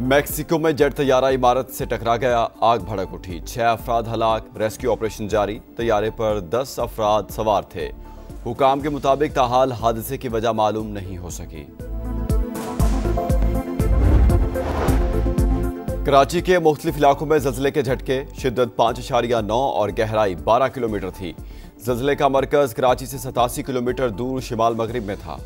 Mexico में jet तैयारा इमारत से टकरा गया, आग भड़क उठी, 6 अफराद हलाक, रेस्क्यू ऑपरेशन जारी। तैयारे पर 10 अफराद सवार थे। हुकाम के मुताबिक ताहाल हादसे की वजह मालूम नहीं हो सकी। कराची के मुख्तलिफ इलाकों में जल्जले के झटके, शिद्दत 5.9 और गहराई 12 किलोमीटर थी। जल्जले का मरकज कराची से 87 किलोमीटर दूर शिमाल मगरिब में था।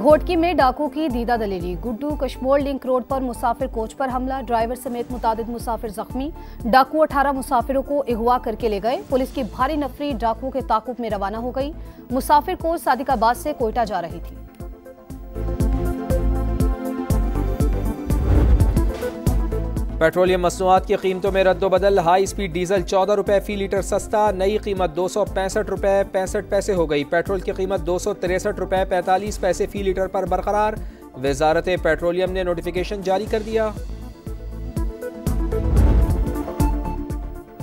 घोटकी में डाकू की दीदा दलेरी, गुड्डू कश्मोर लिंक रोड पर मुसाफिर कोच पर हमला, ड्राइवर समेत मुतादिद मुसाफिर जख्मी। डाकू 18 मुसाफिरों को अगवा करके ले गए। पुलिस की भारी नफरी डाकू के ताकुब में रवाना हो गई। मुसाफिर कोच सादिकाबाद से कोयटा जा रही थी। पेट्रोलियम मसनूआत की कीमतों में रद्दोबदल, हाई स्पीड डीजल 14 रुपए फी लीटर सस्ता, नई कीमत 265 रुपए 65 पैसे हो गई। पेट्रोल की कीमत 263 रुपए 45 पैसे फी लीटर पर बरकरार। वजारत पेट्रोलियम ने नोटिफिकेशन जारी कर दिया।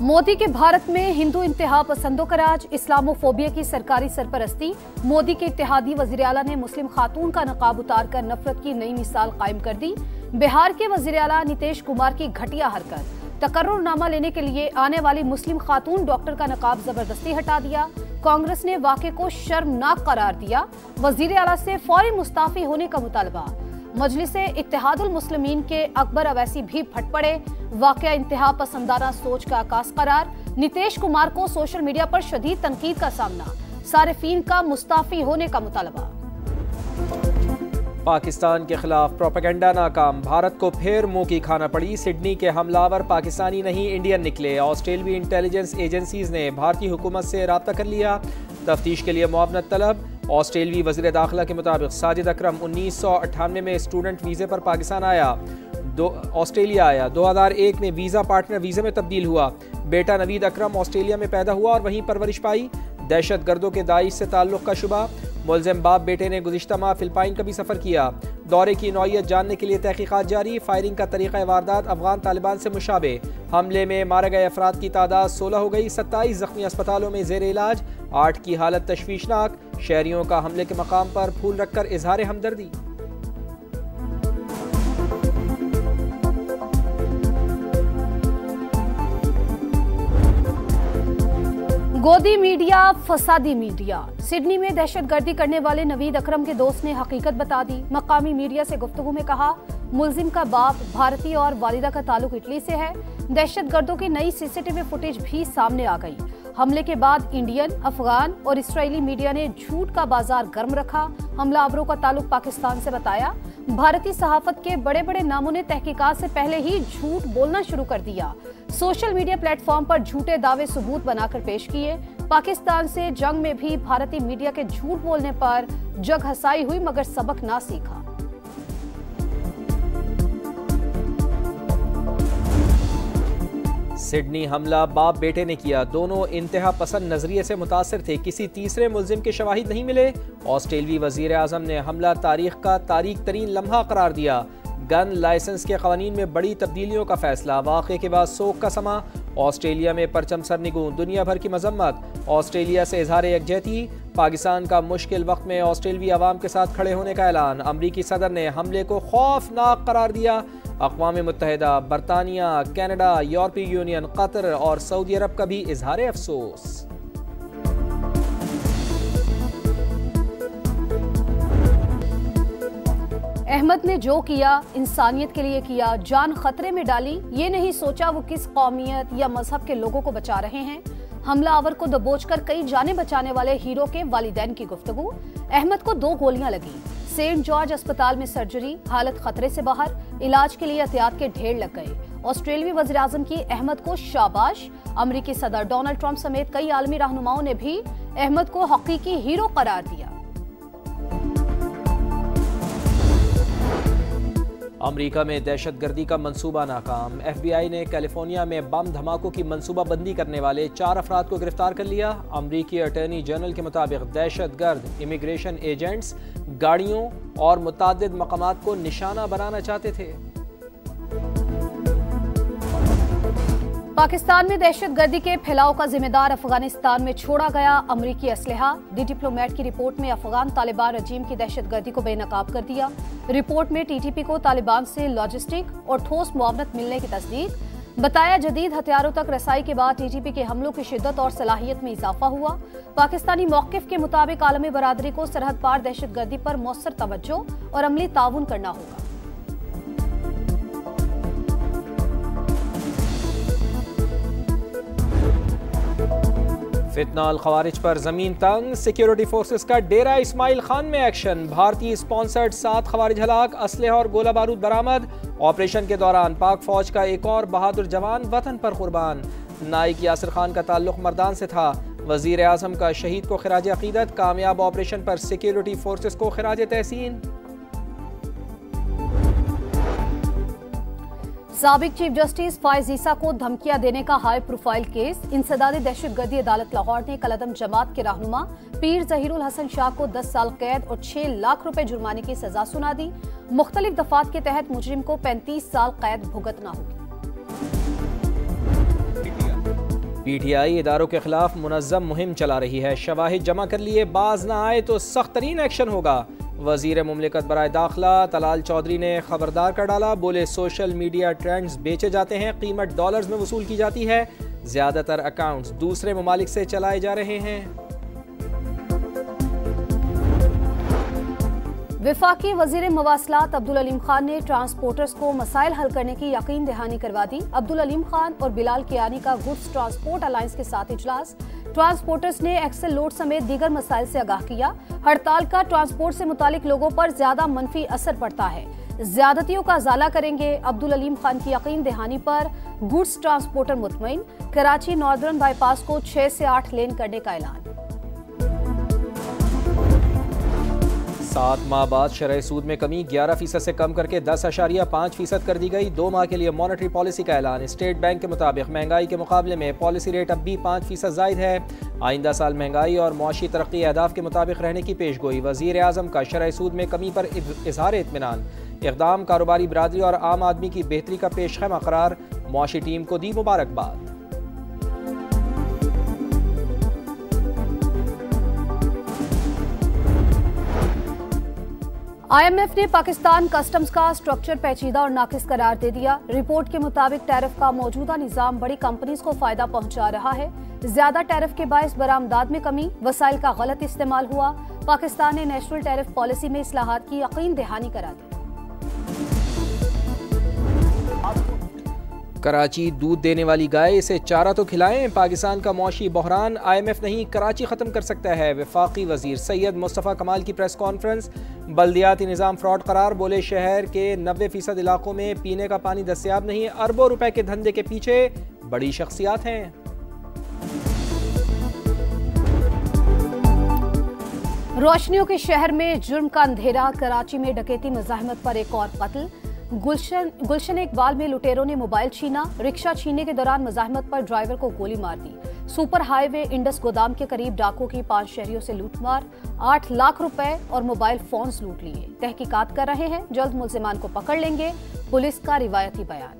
मोदी के भारत में हिंदू इंतहा पसंदों का राज, इस्लामोफोबिया की सरकारी सरपरस्ती। मोदी के इत्तेहादी वजीर आला ने मुस्लिम खातून का नकाब उतार कर नफरत की नई मिसाल कायम कर दी। बिहार के वजीर आला नीतीश कुमार की घटिया हरकत, तकर्रुरनामा लेने के लिए आने वाली मुस्लिम खातून डॉक्टर का नकाब जबरदस्ती हटा दिया। कांग्रेस ने वाक़े को शर्मनाक करार दिया। वजीर आला से फौरी मुस्ताफी होने का मुतालबा। मजलिसे इत्तेहादुल मुस्लिमीन के अकबर अवैसी भी फट पड़े। वाक़या इंतहा पसंदाना सोच का आकाश करार। नीतीश कुमार को सोशल मीडिया पर शदीद तनकीद का सामना। सारिफीन का मुस्ताफी होने का मुतालबा। पाकिस्तान के खिलाफ प्रोपेगेंडा नाकाम, भारत को फिर मुंह की खाना पड़ी। सिडनी के हमलावर पाकिस्तानी नहीं इंडियन निकले। ऑस्ट्रेलियाई इंटेलिजेंस एजेंसीज ने भारतीय हुकूमत से रब्ता कर लिया। तफ्तीश के लिए मुआवनत तलब। ऑस्ट्रेलियाई वज़ीर दाखिला के मुताबिक साजिद अकरम 1998 में स्टूडेंट वीज़े पर पाकिस्तान आया, ऑस्ट्रेलिया आया। 2001 में वीज़ा पार्टनर वीज़े में तब्दील हुआ। बेटा नवीद अकरम ऑस्ट्रेलिया में पैदा हुआ और वहीं परवरिश पाई। दहशत गर्दों के दाइश से ताल्लुक़ का शुबा। मुलज़िम बाप बेटे ने गुज़िश्ता माह फ़िलिपाइन का भी सफ़र किया। दौरे की नौइयत जानने के लिए तहक़ीक़ात जारी। फायरिंग का तरीक़ा वारदात अफ़गान तालिबान से मुशाबे। हमले में मारे गए अफराद की तादाद 16 हो गई। 27 ज़ख्मी अस्पतालों में ज़ेर इलाज, 8 की हालत तशवीशनाक। शहरियों का हमले के मकाम पर फूल रखकर इजहार हमदर्दी। गोदी मीडिया, फसादी मीडिया। सिडनी में दहशतगर्दी करने वाले नवीद अकरम के दोस्त ने हकीकत बता दी। मकामी मीडिया से गुफ्तगू में कहा, मुलजिम का बाप भारतीय और वालिदा का ताल्लुक इटली से है। दहशतगर्दों की नई सीसीटीवी फुटेज भी सामने आ गई। हमले के बाद इंडियन, अफगान और इस्राएली मीडिया ने झूठ का बाजार गर्म रखा। हमलावरों का ताल्लुक पाकिस्तान से बताया। भारतीय सहाफत के बड़े बड़े नामों ने तहकीकात से पहले ही झूठ बोलना शुरू कर दिया। सोशल मीडिया प्लेटफॉर्म पर झूठे दावे सबूत बनाकर पेश किए। पाकिस्तान से जंग में भी भारतीय मीडिया के झूठ बोलने पर जग हसाई हुई, मगर सबक ना सीखा। सिडनी हमला बाप बेटे ने किया। दोनों इंतहा पसंद नजरिए से मुतासिर थे। किसी तीसरे मुलजिम के शवाहिद नहीं मिले। ऑस्ट्रेलियाई वजीर आजम ने हमला तारीख का तारीख तरीन लम्हा करार दिया। गन लाइसेंस के कवानीन में बड़ी तब्दीलियों का फैसला। वाक़े के बाद सोग का समा। ऑस्ट्रेलिया में परचम सरनिगूं, दुनिया भर की मजम्मत। ऑस्ट्रेलिया से इजहार यकजहती। पाकिस्तान का मुश्किल वक्त में ऑस्ट्रेलियाई अवाम के साथ खड़े होने का ऐलान। अमरीकी सदर ने हमले को खौफनाक करार दिया। अक़वाम मुत्तहिदा, बरतानिया, कनाडा, यूरोपीय यूनियन, कतर और सऊदी अरब का भी इजहार अफसोस। अहमद ने जो किया इंसानियत के लिए किया, जान खतरे में डाली। ये नहीं सोचा वो किस कौमियत या मजहब के लोगों को बचा रहे हैं। हमलावर को दबोचकर कई जाने बचाने वाले हीरो के वालिदैन की गुफ्तगू। अहमद को 2 गोलियां लगी। सेंट जॉर्ज अस्पताल में सर्जरी, हालत खतरे से बाहर। इलाज के लिए एहतियात के ढेर लग गए। ऑस्ट्रेलियाई वज़ीर आज़म की अहमद को शाबाश। अमरीकी सदर डोनाल्ड ट्रंप समेत कई आलमी रहनुमाओं ने भी अहमद को हकीकी हीरो करार दिया। अमेरिका में दहशतगर्दी का मंसूबा नाकाम। FBI ने कैलिफोर्निया में बम धमाकों की मंसूबाबंदी करने वाले 4 अफराद को गिरफ्तार कर लिया। अमरीकी अटॉर्नी जनरल के मुताबिक दहशतगर्द इमिग्रेशन एजेंट्स गाड़ियों और मुतादिद मकामात को निशाना बनाना चाहते थे। पाकिस्तान में दहशतगर्दी के फैलाव का जिम्मेदार अफगानिस्तान में छोड़ा गया अमरीकी असलहा। दी डिप्लोमेट की रिपोर्ट में अफगान तालिबान रजीम की दहशतगर्दी को बेनकाब कर दिया। रिपोर्ट में टीटीपी को तालिबान से लॉजिस्टिक और ठोस मुआवनत मिलने की तस्दीक। बताया जदीद हथियारों तक रसाई के बाद टीटीपी के हमलों की शिद्दत और सलाहियत में इजाफा हुआ। पाकिस्तानी मौक़िफ़ के मुताबिक आलमी बरादरी को सरहद पार दहशतगर्दी पर मौसर तवज्जो और अमली ताउन करना होगा। फितना अल खवारिज पर जमीन तंग, सिक्योरिटी फोर्सेस का डेरा इस्माइल खान में एक्शन। भारतीय स्पॉन्सर्ड 7 खवारिज हलाक, असलहा और गोला बारूद बरामद। ऑपरेशन के दौरान पाक फौज का एक और बहादुर जवान वतन पर कुर्बान। नाइक यासिर खान का ताल्लुक मर्दान से था। वजीर आजम का शहीद को खिराज अकीदत। कामयाब ऑपरेशन पर सिक्योरिटी फोर्सेस को खिराज तहसीन। साबिक चीफ जस्टिस फायज ईसा को धमकियां देने का हाई प्रोफाइल केस। इंसदादी दहशतगर्दी अदालत लाहौर ने कलअदम जमात के रहनुमा पीर जहीरुल हसन शाह को 10 साल कैद और 6 लाख रुपए जुर्माने की सजा सुना दी। मुख्तलिफ दफात के तहत मुजरिम को 35 साल कैद भुगतना होगी। पीटीआई इदारों के खिलाफ मुनज़्ज़म मुहिम चला रही है। शवाहिद जमा कर लिए, बाज न आए तो सख्त तरीन एक्शन होगा। वजीर मुमलिकत बराए दाखिला तलाल चौधरी ने खबरदार कर डाला। बोले सोशल मीडिया ट्रेंड्स बेचे जाते हैं, कीमत डॉलर्स में वसूल की जाती है। ज्यादातर अकाउंट्स दूसरे ममालिक से चलाए जा रहे हैं। विफाकी वजीर मवासलात अब्दुल अलीम खान ने ट्रांसपोर्टर्स को मसाइल हल करने की यकीन दहानी करवा दी। अब्दुल अलीम खान और बिलाल कियानी का गुड्स ट्रांसपोर्ट अलायंस के साथ इजलास। ट्रांसपोर्टर्स ने एक्सेल लोड समेत दीगर मसाइल से आगाह किया। हड़ताल का ट्रांसपोर्ट से मुतालिक लोगों पर ज्यादा मनफी असर पड़ता है, ज्यादतियों का अजाला करेंगे। अब्दुल अलीम खान की यकीन दहानी पर गुड्स ट्रांसपोर्टर मुतमईन। कराची नॉर्दर्न बाईपास को 6 से 8 लेन करने का ऐलान। 7 माह बाद शरह सूद में कमी 11% से कम करके 10.5% कर दी गई। 2 माह के लिए मॉनेटरी पॉलिसी का ऐलान। स्टेट बैंक के मुताबिक महंगाई के मुकाबले में पॉलिसी रेट अब भी 5% जायद है। आइंदा साल महंगाई और मुआशी तरक्की अहदाफ के मुताबिक रहने की पेशगोई। वजीर आजम का शरह सूद में कमी पर इजहार इत्मीनान। इक़दाम कारोबारी बरादरी और आम आदमी की बेहतरी का पेशखैमा करार। मुआशी टीम को दी मुबारकबाद। IMF ने पाकिस्तान कस्टम्स का स्ट्रक्चर पेचीदा और नाकिस करार दे दिया। रिपोर्ट के मुताबिक टैरिफ का मौजूदा निजाम बड़ी कंपनीज को फायदा पहुंचा रहा है। ज्यादा टैरिफ के बायस बरामदात में कमी, वसाइल का गलत इस्तेमाल हुआ। पाकिस्तान ने नेशनल टैरिफ पॉलिसी में इस्लाहात की यकीन दहानी करा दी। कराची दूध देने वाली गाय, इसे चारा तो खिलाएं। पाकिस्तान का मौशी बहरान IMF नहीं कराची ख़त्म कर सकता है। वफाकी वजीर सैयद मुस्तफ़ा कमाल की प्रेस कॉन्फ्रेंस। बल्दियाती निज़ाम फ्रॉड करार। बोले शहर के 90% इलाकों में पीने का पानी दस्तियाब नहीं। अरबों रुपए के धंधे के पीछे बड़ी शख्सियात हैं। रोशनियों के शहर में जुर्म का अंधेरा। कराची में डकैती मुज़ाहमत पर एक और कत्ल। गुलशन इकबाल में लुटेरों ने मोबाइल छीना। रिक्शा छीनने के दौरान मुज़ाहमत पर ड्राइवर को गोली मार दी। सुपर हाईवे इंडस गोदाम के करीब डाकुओं की 5 शहरियों से लूटमार। 8 लाख रुपए और मोबाइल फोन्स लूट लिए। तहकीकात कर रहे हैं, जल्द मुल्जिमान को पकड़ लेंगे। पुलिस का रिवायती बयान।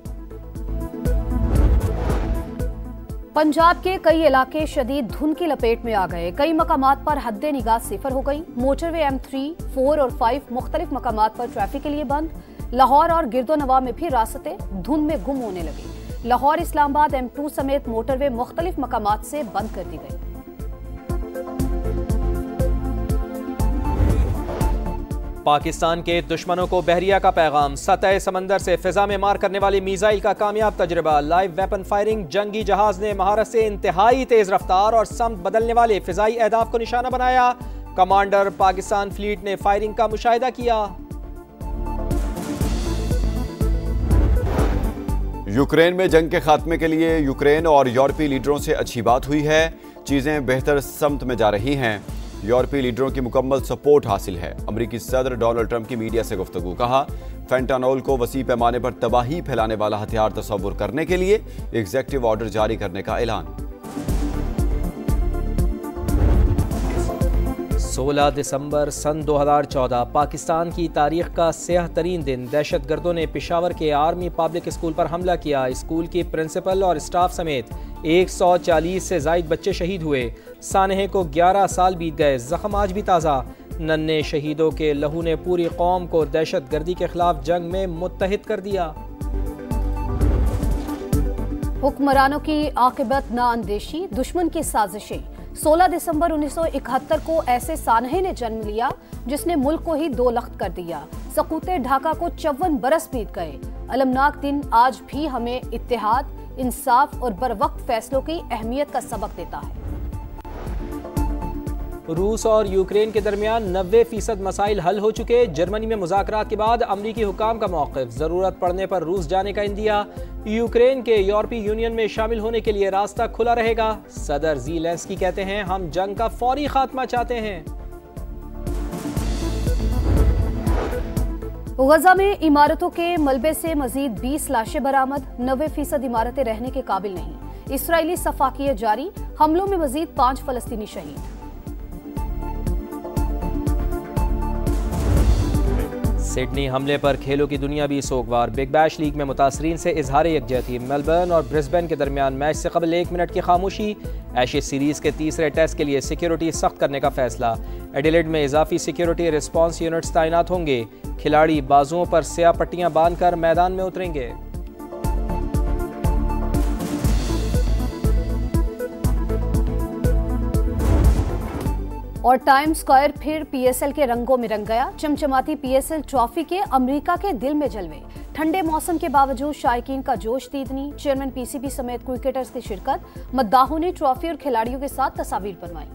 पंजाब के कई इलाके शदीद धुंध की लपेट में आ गए। कई मकामात पर हद्दे निगाह सिफर हो गई। मोटरवे M3, 4 और 5 मुख्तलिफ मकामात पर ट्रैफिक के लिए बंद। लाहौर और गिरदोनवा में भी रास्ते धुंध में गुम होने लगी। लाहौर इस्लामाबाद M2 समेत मोटरवे मुख्तलिफ मकामात से बंद कर दी गई। पाकिस्तान के दुश्मनों को बहरिया का पैगाम। सतह समंदर से फिजा में मार करने वाली मिसाइल का कामयाब तजर्बा। Live weapon firing. जंगी जहाज ने महारत से इंतहाई तेज रफ्तार और समत बदलने वाले फिजाई अहदाफ को निशाना बनाया। कमांडर पाकिस्तान फ्लीट ने फायरिंग का मुशाहिदा किया। यूक्रेन में जंग के खात्मे के लिए यूक्रेन और यूरोपीय लीडरों से अच्छी बात हुई है। चीजें बेहतर समत में जा रही हैं। यूरोपीय लीडरों की मुकम्मल सपोर्ट हासिल है। अमरीकी सदर डोनाल्ड ट्रंप की मीडिया से गुफ्तगू। कहा, फेंटानोल को वसी पैमाने पर तबाही फैलाने वाला हथियार तस्वुर करने के लिए एग्जीक्यूटिव ऑर्डर जारी करने का ऐलान। 16 दिसंबर सन 2014 पाकिस्तान की तारीख का स्याह तरीन दिन। दहशतगर्दों ने पेशावर के आर्मी पब्लिक स्कूल पर हमला किया। स्कूल की प्रिंसिपल और स्टाफ समेत 140 से जायद बच्चे शहीद हुए। सानहे को 11 साल बीत गए, जख्म आज भी ताज़ा। नन्हे शहीदों के लहू ने पूरी कौम को दहशतगर्दी के खिलाफ जंग में मुत्तहिद कर दिया। हुक्मरानों की आकिबत नाअंदेशी, दुश्मन की साजिशें। 16 दिसंबर 1971 को ऐसे सानहे ने जन्म लिया जिसने मुल्क को ही दो लख्त कर दिया। सकूते ढाका को 54 बरस बीत गए। अलमनाक दिन आज भी हमें इत्तेहाद, इंसाफ और बरवक्त फैसलों की अहमियत का सबक देता है। रूस और यूक्रेन के दरमियान 90% मसाइल हल हो चुके। जर्मनी में मुज़ाकरात के बाद अमरीकी हुकाम का मौक़िफ़, ज़रूरत पड़ने पर रूस जाने का इंदिया। यूक्रेन के यूरोपीय यूनियन में शामिल होने के लिए रास्ता खुला रहेगा। सदर ज़ेलेंस्की कहते हैं हम जंग का फौरी खात्मा चाहते हैं। गजा में इमारतों के मलबे से मजीद 20 लाशें बरामद। 90% इमारतें रहने के काबिल नहीं। इसराइली सफाकियत जारी, हमलों में मजीद 5 फलस्तीनी शहीद। सिडनी हमले पर खेलों की दुनिया भी सोगवार। बिग बैश लीग में मुतासरीन से इजहार यकजहती। मेलबर्न और ब्रिस्बेन के दरमियान मैच से कबल 1 मिनट की खामोशी। एशेज सीरीज के तीसरे टेस्ट के लिए सिक्योरिटी सख्त करने का फैसला। एडिलेड में इजाफी सिक्योरिटी रिस्पॉन्स यूनिट्स तैनात होंगे। खिलाड़ी बाजुओं पर स्याह पट्टियां बांधकर मैदान में उतरेंगे। और टाइम स्क्वायर फिर पीएसएल के रंगों में रंग गया। चमचमाती पीएसएल ट्रॉफी के अमेरिका के दिल में जलवे। ठंडे मौसम के बावजूद शायकीन का जोश दीदनी। चेयरमैन पीसीबी समेत क्रिकेटर्स की शिरकत। मद्दाहों ने ट्रॉफी और खिलाड़ियों के साथ तस्वीर बनवाई।